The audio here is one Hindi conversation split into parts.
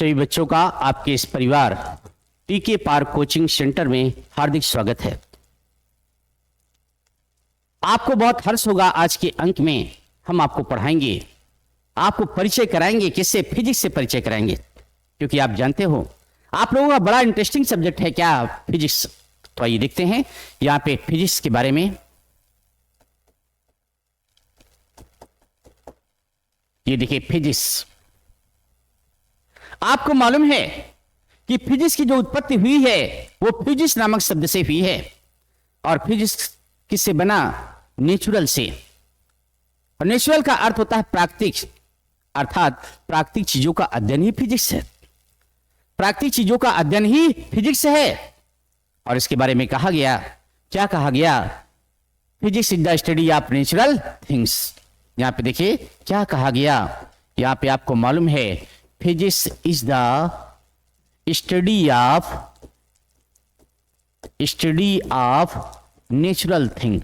सभी बच्चों का आपके इस परिवार टीके पार्क कोचिंग सेंटर में हार्दिक स्वागत है। आपको बहुत हर्ष होगा, आज के अंक में हम आपको पढ़ाएंगे, आपको परिचय कराएंगे। किससे? फिजिक्स से परिचय कराएंगे, क्योंकि आप जानते हो आप लोगों का बड़ा इंटरेस्टिंग सब्जेक्ट है क्या, फिजिक्स। तो आइए देखते हैं यहां पे फिजिक्स के बारे में। ये देखिए फिजिक्स। आपको मालूम है कि फिजिक्स की जो उत्पत्ति हुई है वो फिजिक्स नामक शब्द से हुई है। और फिजिक्स किससे बना? नेचुरल से। और नेचुरल का अर्थ होता है प्राकृतिक, अर्थात प्राकृतिक चीजों का अध्ययन ही फिजिक्स है। प्राकृतिक चीजों का अध्ययन ही फिजिक्स है। और इसके बारे में कहा गया, क्या कहा गया? Physics is the study of natural things. यहां पे देखिए क्या कहा गया, यहां पे आपको मालूम है physics is the study of natural thing.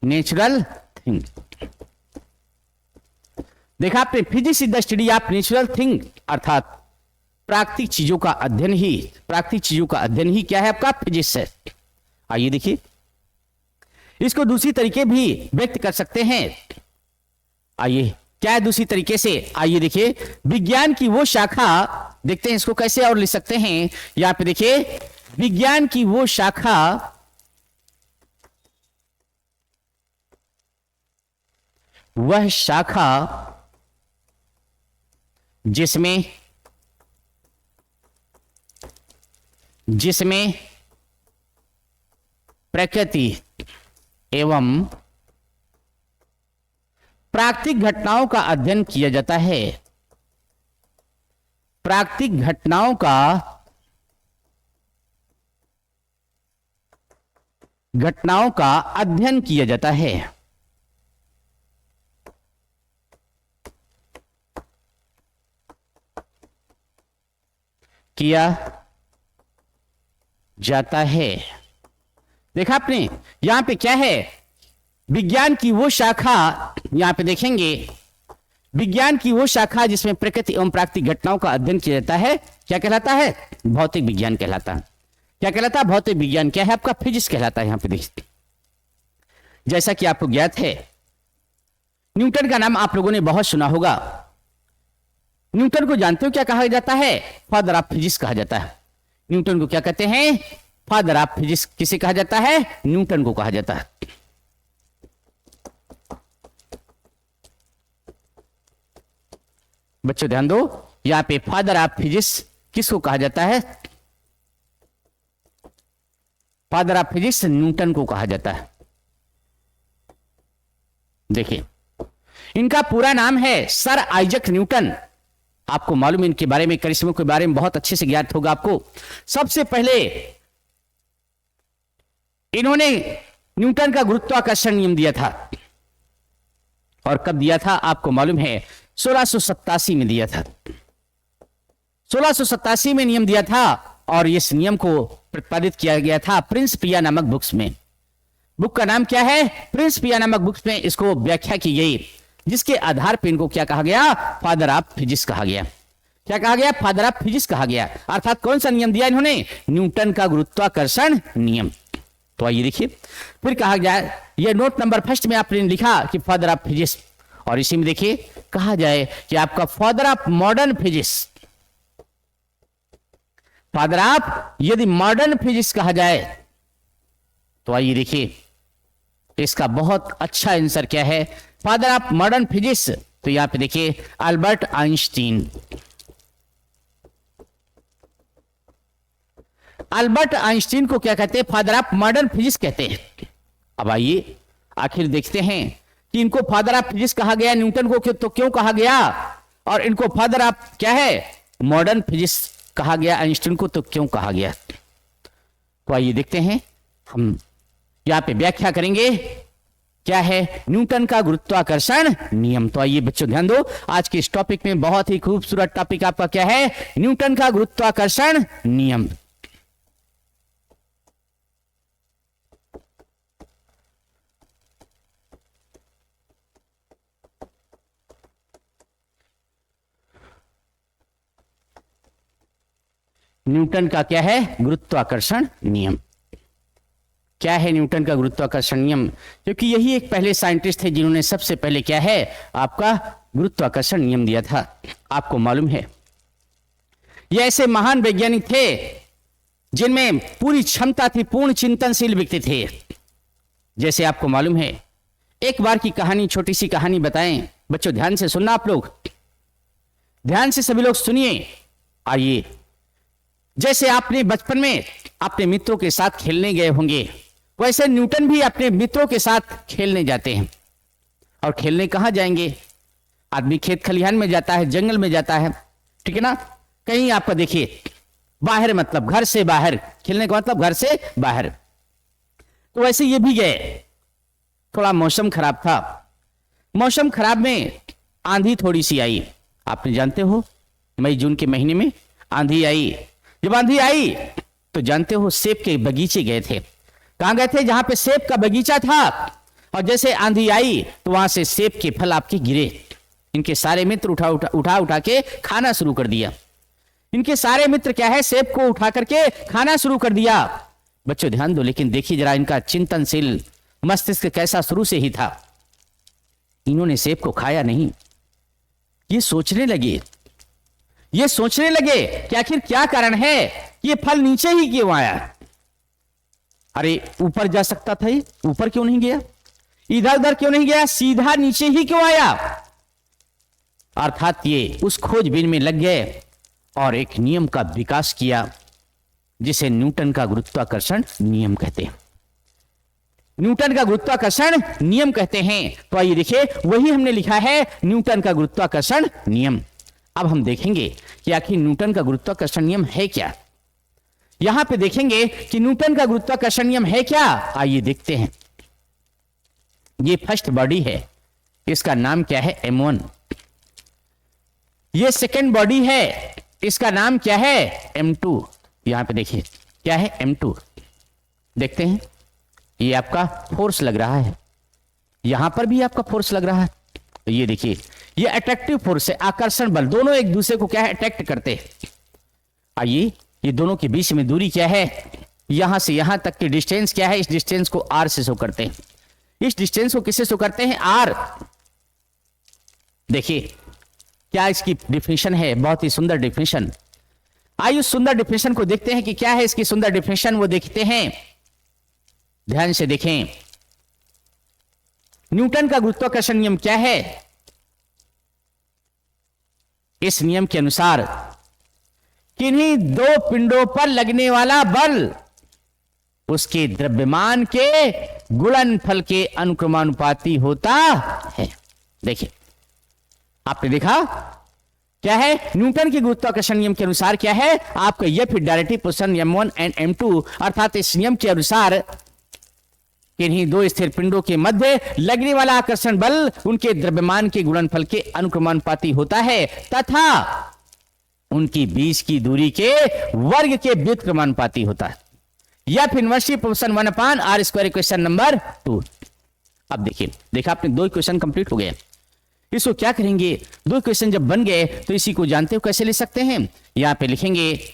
Natural thing देखा आपने, physics is the study of natural thing, अर्थात प्राकृतिक चीजों का अध्ययन ही, प्राकृतिक चीजों का अध्ययन ही क्या है? आपका फिजिक्स है। आइए देखिए, इसको दूसरी तरीके भी व्यक्त कर सकते हैं। आइए, क्या है दूसरी तरीके से? आइए देखिए, विज्ञान की वो शाखा, देखते हैं इसको कैसे और लिख सकते हैं। यहां पे देखिए, विज्ञान की वो शाखा वह शाखा जिसमें प्रकृति एवं प्राकृतिक घटनाओं का अध्ययन किया जाता है। प्राकृतिक घटनाओं का अध्ययन किया जाता है। किया जाता है। देखा आपने, यहां पे क्या है? विज्ञान की वो शाखा, यहां पे देखेंगे विज्ञान की वो शाखा जिसमें प्रकृति एवं प्राकृतिक घटनाओं का अध्ययन किया जाता है, क्या कहलाता है? भौतिक विज्ञान कहलाता है। क्या कहलाता है? भौतिक विज्ञान। क्या है आपका? फिजिक्स कहलाता है। यहां पे देखिए, जैसा कि आपको ज्ञात है, न्यूटन का नाम आप लोगों ने बहुत सुना होगा। न्यूटन को जानते हो क्या कहा जाता है? फादर ऑफ फिजिक्स कहा जाता है। न्यूटन को क्या कहते हैं? Father of physics. किसे कहा जाता है? न्यूटन को कहा जाता है। बच्चों ध्यान दो, यहां पे फादर ऑफ फिजिक्स किसको कहा जाता है? फादर ऑफ फिजिक्स न्यूटन को कहा जाता है। देखिए, इनका पूरा नाम है सर आइजक न्यूटन। आपको मालूम है इनके बारे में, करिश्मों के बारे में बहुत अच्छे से ज्ञात होगा आपको। सबसे पहले इन्होंने न्यूटन का गुरुत्वाकर्षण नियम दिया था। और कब दिया था आपको मालूम है? 1687 में दिया था। 1687 में नियम दिया था। और इस नियम को प्रतिपादित किया गया था प्रिंस पिया नामक बुक्स में। बुक का नाम क्या है? प्रिंस पिया नामक बुक्स में इसको व्याख्या की गई, जिसके आधार पर इनको क्या कहा गया? फादर ऑफ फिजिक्स कहा गया। क्या कहा गया? फादर ऑफ फिजिक्स कहा गया। अर्थात कौन सा नियम दिया इन्होंने? न्यूटन का गुरुत्वाकर्षण नियम। तो आइए देखिए, फिर कहा जाए, ये नोट नंबर फर्स्ट में आपने लिखा कि फादर ऑफ फिजिक्स, और इसी में देखिए कहा जाए कि आपका father of modern physics. Father of यदि मॉडर्न फिजिक्स कहा जाए तो आइए देखिए इसका बहुत अच्छा आंसर क्या है? Father of modern physics. तो यहां पे देखिए अल्बर्ट आइंस्टीन। अल्बर्ट आइंस्टीन को क्या कहते हैं? फादर ऑफ मॉडर्न फिजिक्स कहते हैं। अब आइए आखिर देखते हैं कि इनको फादर ऑफ फिजिक्स कहा गया, न्यूटन को तो क्यों कहा गया, और इनको फादर ऑफ क्या है? मॉडर्न फिजिक्स कहा गया, आइंस्टीन को तो क्यों कहा गया। तो आइए देखते हैं, हम यहां पे व्याख्या करेंगे क्या है न्यूटन का गुरुत्वाकर्षण नियम। तो आइए बच्चों ध्यान दो, आज के इस टॉपिक में बहुत ही खूबसूरत टॉपिक आपका क्या है? न्यूटन का गुरुत्वाकर्षण नियम। न्यूटन का क्या है, गुरुत्वाकर्षण नियम। क्या है न्यूटन का गुरुत्वाकर्षण नियम? क्योंकि यही एक पहले साइंटिस्ट थे जिन्होंने सबसे पहले क्या है, आपका गुरुत्वाकर्षण नियम दिया था। आपको मालूम है ये ऐसे महान वैज्ञानिक थे जिनमें पूरी क्षमता थी, पूर्ण चिंतनशील व्यक्ति थे। जैसे आपको मालूम है, एक बार की कहानी, छोटी सी कहानी बताएं। बच्चों ध्यान से सुनना, आप लोग ध्यान से सभी लोग सुनिए। आइए, जैसे आपने बचपन में अपने मित्रों के साथ खेलने गए होंगे, वैसे न्यूटन भी अपने मित्रों के साथ खेलने जाते हैं। और खेलने कहां जाएंगे? आदमी खेत खलिहान में जाता है, जंगल में जाता है, ठीक है ना। कहीं आपका देखिए बाहर, मतलब घर से बाहर, खेलने का मतलब घर से बाहर। तो वैसे ये भी गए। थोड़ा मौसम खराब था। मौसम खराब में आंधी थोड़ी सी आई। आपने जानते हो मई जून के महीने में आंधी आई। जब आंधी आई तो जानते हो सेब के बगीचे गए थे। कहां गए थे? जहां पे सेब का बगीचा था। और जैसे आंधी आई तो वहां से सेब के फल आपके गिरे। इनके सारे मित्र उठा के खाना शुरू कर दिया। इनके सारे मित्र क्या है, सेब को उठा करके खाना शुरू कर दिया। बच्चों ध्यान दो, लेकिन देखिए जरा इनका चिंतनशील मस्तिष्क कैसा शुरू से ही था। इन्होंने सेब को खाया नहीं। ये सोचने लगे कि आखिर क्या कारण है, ये फल नीचे ही क्यों आया? अरे ऊपर जा सकता था, ये ऊपर क्यों नहीं गया? इधर उधर क्यों नहीं गया? सीधा नीचे ही क्यों आया? अर्थात ये उस खोजबीन में लग गए और एक नियम का विकास किया जिसे न्यूटन का गुरुत्वाकर्षण नियम कहते हैं। न्यूटन का गुरुत्वाकर्षण नियम कहते हैं। तो आइए देखिए, वही हमने लिखा है न्यूटन का गुरुत्वाकर्षण नियम। अब हम देखेंगे कि आखिर न्यूटन का गुरुत्वाकर्षण नियम है क्या। यहां पे देखेंगे कि न्यूटन का गुरुत्वाकर्षण नियम है क्या। आइए देखते हैं। ये फर्स्ट बॉडी है, इसका नाम क्या है, M1। ये सेकेंड बॉडी है, इसका नाम क्या है, M2। यहां पे देखिए क्या है, M2। देखते हैं, ये आपका फोर्स लग रहा है, यहां पर भी आपका फोर्स लग रहा है। तो ये देखिए, ये अट्रैक्टिव फोर्स है, आकर्षण बल। दोनों एक दूसरे को क्या है, अट्रैक्ट करते हैं। आइए, ये दोनों के बीच में दूरी क्या है, यहां से यहां तक की डिस्टेंस क्या है, इस डिस्टेंस को R से शो करते हैं। इस डिस्टेंस को किससे शो करते हैं, R। देखिए क्या इसकी डिफिनेशन है, बहुत ही सुंदर डिफिनेशन। आइए उस सुंदर डिफिनेशन को देखते हैं कि क्या है इसकी सुंदर डिफिनेशन, वो देखते हैं। ध्यान से देखें, न्यूटन का गुरुत्वाकर्षण नियम क्या है। इस नियम के अनुसार किन्हीं दो पिंडों पर लगने वाला बल उसके द्रव्यमान के गुणनफल के अनुक्रमानुपाती होता है। देखिए, आपने देखा क्या है, न्यूटन के गुरुत्वाकर्षण नियम के अनुसार क्या है, आपका F directive position M1 and M2, अर्थात इस नियम के अनुसार किन्हीं दो स्थिर पिंडों के मध्य लगने वाला आकर्षण बल उनके द्रव्यमान के गुणनफल के अनुक्रमानुपाती होता है तथा उनकी बीच की दूरी के वर्ग के व्युत्क्रमानुपाती होता है। F inversely proportion 1/r², equation number 2। अब देखिए, देखा आपने, दो इक्वेशन कंप्लीट हो गए। इसको क्या करेंगे, दो इक्वेशन जब बन गए तो इसी को जानते हो कैसे लिख सकते हैं। यहां पे लिखेंगे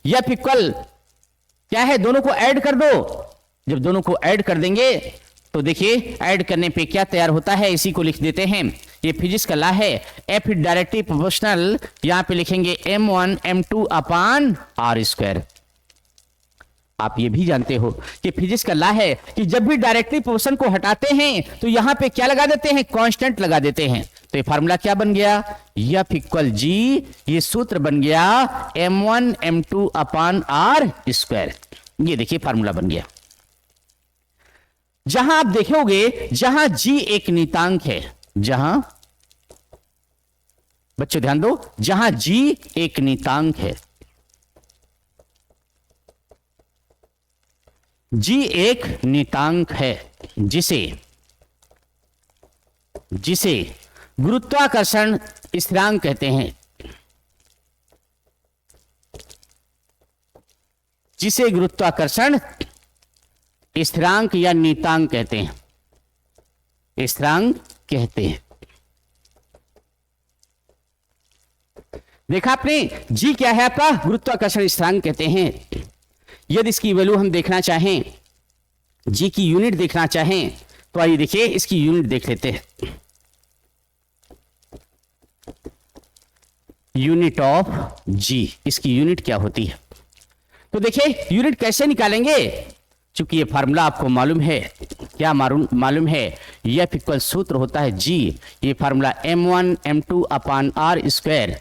F इक्वल क्या है, दोनों को ऐड कर दो। जब दोनों को ऐड कर देंगे तो देखिए ऐड करने पे क्या तैयार होता है, इसी को लिख देते हैं। ये फिजिक्स का लॉ है, F डायरेक्टली प्रोपोर्शनल, यहां पे लिखेंगे M1 M2/r²। आप ये भी जानते हो कि फिजिक्स का लॉ है कि जब भी डायरेक्टली प्रोपोर्शन को हटाते हैं तो यहां पे क्या लगा देते हैं, कांस्टेंट लगा देते हैं। तो ये फार्मूला क्या बन गया, F इक्वल G, ये सूत्र बन गया M1 M2/r²। ये देखिए फार्मूला बन गया। जहां आप देखोगे, जहां G एक नियतांक है, जहां, बच्चों ध्यान दो, जहां G एक नियतांक है, G एक नियतांक है जिसे गुरुत्वाकर्षण स्थिरांक कहते हैं, जिसे गुरुत्वाकर्षण स्थिरांक या नियतांक कहते हैं, स्थिरांक कहते हैं। देखा आपने, जी क्या है आपका गुरुत्वाकर्षण स्थिरांक कहते हैं। यदि इसकी वैल्यू हम देखना चाहें, जी की यूनिट देखना चाहें, तो आइए देखिए इसकी यूनिट देख लेते हैं। यूनिट ऑफ जी, इसकी यूनिट क्या होती है? तो देखिए यूनिट कैसे निकालेंगे, चूंकि ये फार्मूला आपको मालूम है, क्या मालूम है, एफ इक्वल सूत्र होता है जी, ये फार्मूला m1 m2 अपान r स्क्वायर।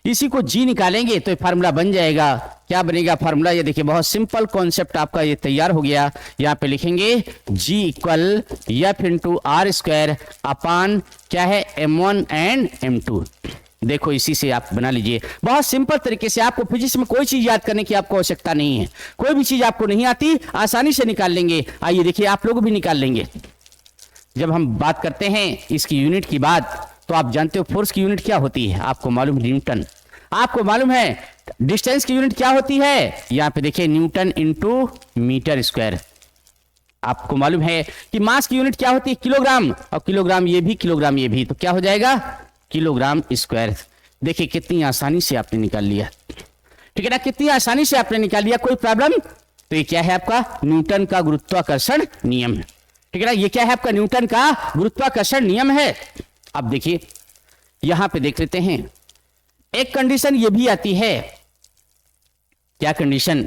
इसी को जी निकालेंगे तो ये फार्मूला बन जाएगा। क्या बनेगा फार्मूला? ये देखिए बहुत सिंपल कॉन्सेप्ट आपका ये तैयार हो गया। यहाँ पे लिखेंगे G equal F into R square upon क्या है m1 एंड m2। देखो इसी से आप बना लीजिए बहुत सिंपल तरीके से। आपको फिजिक्स में कोई चीज याद करने की आपको आवश्यकता नहीं है, कोई भी चीज आपको नहीं आती आसानी से निकाल लेंगे। आइए देखिए आप लोग भी निकाल लेंगे। जब हम बात करते हैं इसकी यूनिट की बात, तो आप जानते हो फोर्स की यूनिट क्या होती है, आपको मालूम है न्यूटन। आपको मालूम है डिस्टेंस की यूनिट क्या होती है, यहां पे देखिए न्यूटन इंटू मीटर स्क्वायर। आपको मालूम है कि मास की यूनिट क्या होती है, किलोग्राम, और किलोग्राम ये भी किलोग्राम ये भी, तो क्या हो जाएगा किलोग्राम स्क्वायर। देखिए कितनी आसानी से आपने निकाल लिया, ठीक है ना, कितनी आसानी से आपने निकाल लिया, कोई प्रॉब्लम। तो ये क्या है आपका न्यूटन का गुरुत्वाकर्षण नियम है, ठीक है ना, ये क्या है आपका न्यूटन का गुरुत्वाकर्षण नियम है। अब देखिए यहां पे देख लेते हैं, एक कंडीशन ये भी आती है, क्या कंडीशन,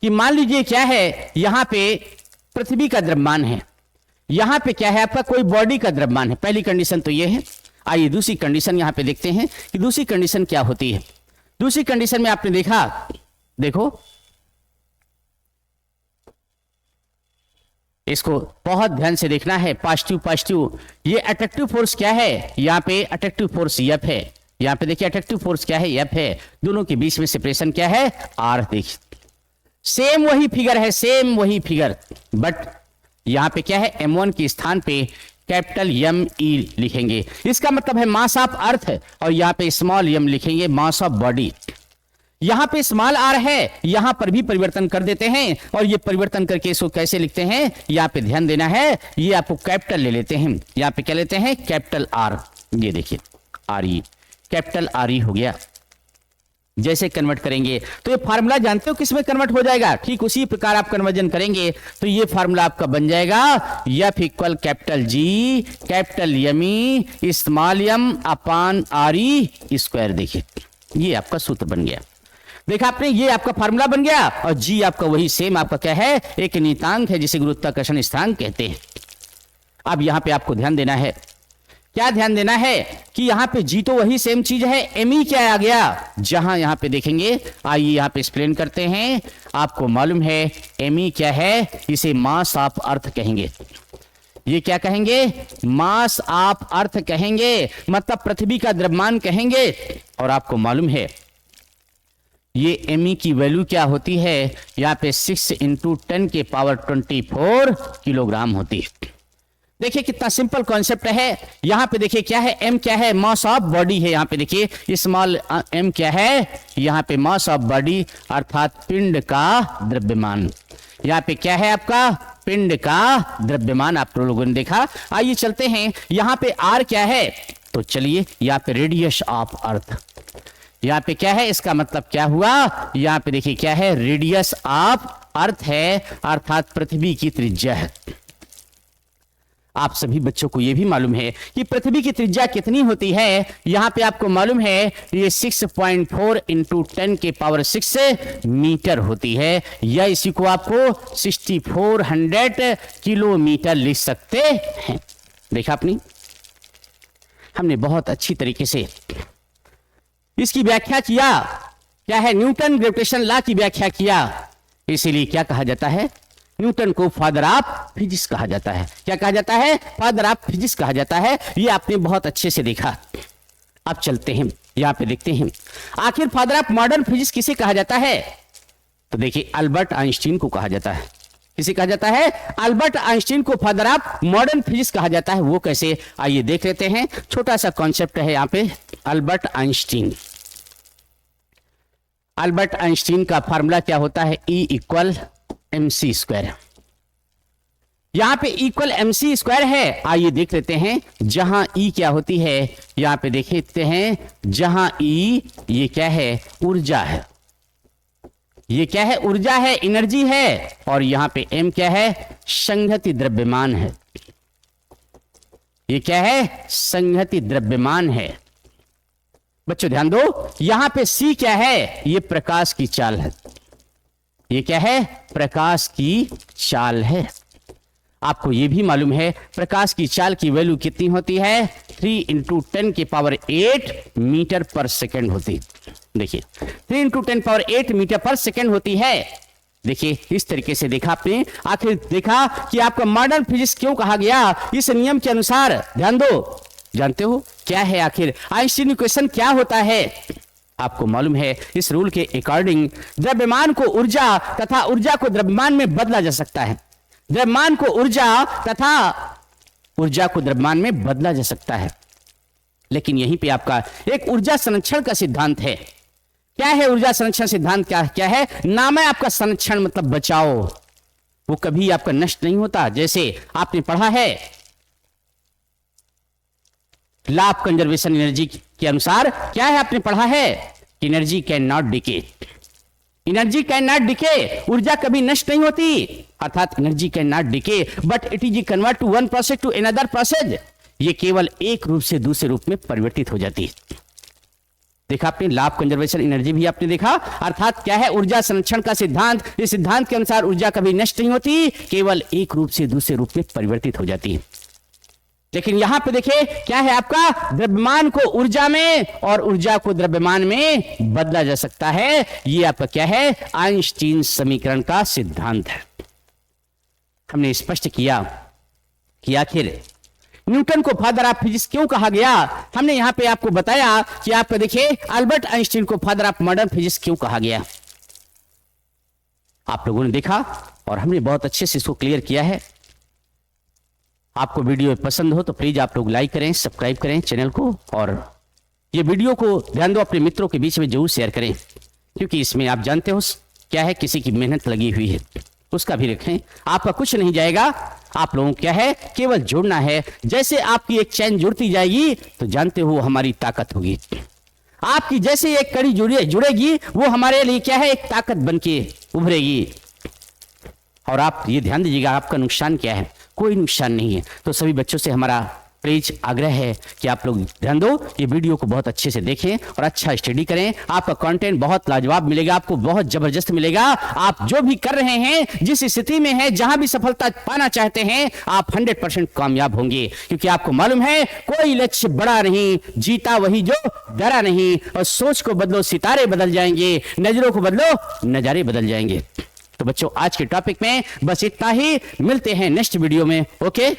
कि मान लीजिए क्या है यहां पे पृथ्वी का द्रव्यमान है, यहां पे क्या है आपका कोई बॉडी का द्रव्यमान है। पहली कंडीशन तो ये है। आइए दूसरी कंडीशन यहां पे देखते हैं कि दूसरी कंडीशन क्या होती है। दूसरी कंडीशन में आपने देखा, देखो इसको बहुत ध्यान से देखना है, पॉजिटिव पॉजिटिव। ये अट्रैक्टिव फोर्स क्या है, यहां पे अट्रैक्टिव फोर्स एफ है, यहां पे देखिए अट्रैक्टिव फोर्स क्या है एफ है, दोनों के बीच में सेपरेशन क्या है आर। देखिए सेम वही फिगर है, सेम वही फिगर, बट यहां पे क्या है m1 के स्थान पे कैपिटल एम ई लिखेंगे, इसका मतलब है मास ऑफ अर्थ, और यहां पे स्मॉल एम लिखेंगे मास ऑफ बॉडी। यहां पे स्मॉल आर है, यहां पर भी परिवर्तन कर देते हैं, और ये परिवर्तन करके इसको कैसे लिखते हैं, यहां पे ध्यान देना है, ये आपको कैपिटल ले लेते हैं, यहां पे क्या लेते हैं कैपिटल आर, ये देखिए R E, capital R E हो गया। जैसे कन्वर्ट करेंगे तो ये फार्मूला जानते हो किस में कन्वर्ट हो जाएगा, ठीक उसी प्रकार आप कन्वर्जन करेंगे तो ये फार्मूला आपका बन जाएगा F equal capital G capital M E small M upon R E square. देखिए ये आपका सूत्र बन गया, देखा आपने, ये आपका फार्मूला बन गया, और जी आपका वही सेम आपका क्या है एक नियतांक है जिसे गुरुत्वाकर्षण स्थिरांक कहते हैं। अब यहां पे आपको ध्यान देना है, क्या ध्यान देना है कि यहां पे जी तो वही सेम चीज है, एम ई क्या आ गया, जहां यहां पे देखेंगे, आइए यहां पे एक्सप्लेन करते हैं। आपको मालूम है एम ई क्या है, इसे मास ऑफ अर्थ कहेंगे, ये क्या कहेंगे मास ऑफ अर्थ कहेंगे, मतलब पृथ्वी का द्रव्यमान कहेंगे। और आपको मालूम है ये एम ई की वैल्यू क्या होती है, यहां पे 6 इंटू 10 के पावर 24 किलोग्राम होती है। देखिए कितना सिंपल कॉन्सेप्ट है। यहां पे देखिए क्या है, एम क्या है मास ऑफ बॉडी है, यहां पे देखिए स्मॉल एम क्या है, यहां पे मास ऑफ बॉडी अर्थात पिंड का द्रव्यमान, यहां पे क्या है आपका पिंड का द्रव्यमान, आप लोगों ने देखा। आइए चलते हैं, यहां पे आर क्या है, तो चलिए यहां पे रेडियस ऑफ अर्थ, यहां पे क्या है, इसका मतलब क्या हुआ, यहां पे देखिए क्या है रेडियस ऑफ अर्थ है, अर्थात पृथ्वी की त्रिज्या है। आप सभी बच्चों को यह भी मालूम है कि पृथ्वी की त्रिज्या कितनी होती है, यहां पे आपको मालूम है ये 6.4 इंटू 10 के पावर 6 मीटर होती है, या इसी को आपको 6400 किलोमीटर लिख सकते हैं। देखा आपने, हमने बहुत अच्छी तरीके से इसकी व्याख्या किया, क्या है न्यूटन ग्रेविटेशन लॉ की व्याख्या किया, इसीलिए क्या कहा जाता है न्यूटन को फादर ऑफ फिजिक्स कहा जाता है। क्या कहा जाता है, फादर ऑफ फिजिक्स कहा जाता है। ये आपने बहुत अच्छे से देखा। अब चलते हैं यहां पे देखते हैं आखिर फादर ऑफ मॉडर्न फिजिक्स किसे कहा जाता है, तो देखिए अल्बर्ट आइंस्टीन को कहा जाता है। किसे कहा जाता है, अल्बर्ट आइंस्टीन को फादर ऑफ मॉडर्न फिजिक्स कहा जाता है। वो कैसे, आइए देख लेते हैं। छोटा सा कॉन्सेप्ट है यहां पे, अल्बर्ट आइंस्टीन। अल्बर्ट आइंस्टीन का फार्मूला क्या होता है, E equal M C square. यहां पे इक्वल mc स्क्वायर है। आइए देख लेते हैं जहां E क्या होती है। यहां पे देखते हैं जहां E ये क्या है, ऊर्जा है। ये क्या है, ऊर्जा है, एनर्जी है। और यहां पे m क्या है, संहति द्रव्यमान है। ये क्या है, संहति द्रव्यमान है। बच्चों ध्यान दो, यहां पे C क्या है, ये प्रकाश की चाल है। ये क्या है, प्रकाश की चाल है। आपको यह भी मालूम है प्रकाश की चाल की वैल्यू कितनी होती है, 3 × 10⁸ मीटर पर सेकेंड होती है। देखिए 3 × 10⁸ मीटर पर सेकेंड होती है। देखिए इस तरीके से देखा आपने, आखिर देखा कि आपका मॉडर्न फिजिक्स क्यों कहा गया, इस नियम के अनुसार। ध्यान दो, जानते हो क्या है आखिर आइंस्टीन इक्वेशन क्या होता है? आपको मालूम है इस रूल के अकॉर्डिंग द्रव्यमान को ऊर्जा तथा ऊर्जा को द्रव्यमान में बदला जा सकता है। द्रव्यमान को ऊर्जा तथा ऊर्जा को द्रव्यमान में बदला जा सकता है। लेकिन यहीं पे आपका एक ऊर्जा संरक्षण का सिद्धांत है। क्या है ऊर्जा संरक्षण सिद्धांत? क्या है? नाम है आपका संरक्षण, मतलब बचाओ। वो कभी आपका नष्ट नहीं होता। जैसे आपने पढ़ा है लॉ ऑफ कंजर्वेशन एनर्जी के अनुसार, क्या है आपने पढ़ा है, energy can not decay. Energy can not decay, ऊर्जा कभी नष्ट नहीं होती, अर्थात energy can not decay but it is convert to one process to another process. ये केवल एक रूप से दूसरे रूप में परिवर्तित हो जाती है। देखा आपने लॉ ऑफ कंजर्वेशन एनर्जी भी आपने देखा, अर्थात क्या है ऊर्जा संरक्षण का सिद्धांत। इस सिद्धांत के अनुसार ऊर्जा कभी नष्ट नहीं होती, केवल एक रूप से दूसरे रूप में परिवर्तित हो जाती है। लेकिन यहां पे देखिए क्या है आपका, द्रव्यमान को ऊर्जा में और ऊर्जा को द्रव्यमान में बदला जा सकता है। ये आपका क्या है, आइंस्टीन समीकरण का सिद्धांत है। हमने स्पष्ट किया कि आखिर न्यूटन को फादर ऑफ फिजिक्स क्यों कहा गया। हमने यहां पे आपको बताया कि आपको देखिए अल्बर्ट आइंस्टीन को फादर ऑफ मॉडर्न फिजिक्स क्यों कहा गया। आप लोगों ने देखा और हमने बहुत अच्छे से इसको क्लियर किया है। आपको वीडियो पसंद हो तो प्लीज आप लोग लाइक करें, सब्सक्राइब करें चैनल को, और ये वीडियो को ध्यान दो अपने मित्रों के बीच में जरूर शेयर करें, क्योंकि इसमें आप जानते हो क्या है, किसी की मेहनत लगी हुई है, उसका भी रखें। आपका कुछ नहीं जाएगा, आप लोगों क्या है केवल जुड़ना है। जैसे आपकी एक चैन जुड़ती जाएगी तो जानते हो हमारी ताकत होगी। आपकी जैसे एक कड़ी जुड़ेगी वो हमारे लिए क्या है, एक ताकत बन के उभरेगी। और आप ये ध्यान दीजिएगा आपका नुकसान क्या है, कोई नुकसान नहीं है। तो सभी बच्चों से हमारा प्लीज आग्रह है कि आप लोग ध्यान दो, ये वीडियो को बहुत अच्छे से देखें और अच्छा स्टडी करें। आपका कंटेंट बहुत लाजवाब मिलेगा, आपको बहुत जबरदस्त मिलेगा। आप जो भी कर रहे हैं, जिस स्थिति में हैं, जहां भी सफलता पाना चाहते हैं, आप 100% कामयाब होंगे, क्योंकि आपको मालूम है कोई लक्ष्य बड़ा नहीं, जीता वही जो डरा नहीं। और सोच को बदलो सितारे बदल जाएंगे, नजरों को बदलो नजारे बदल जाएंगे। तो बच्चों आज के टॉपिक में बस इतना ही, मिलते हैं नेक्स्ट वीडियो में। ओके।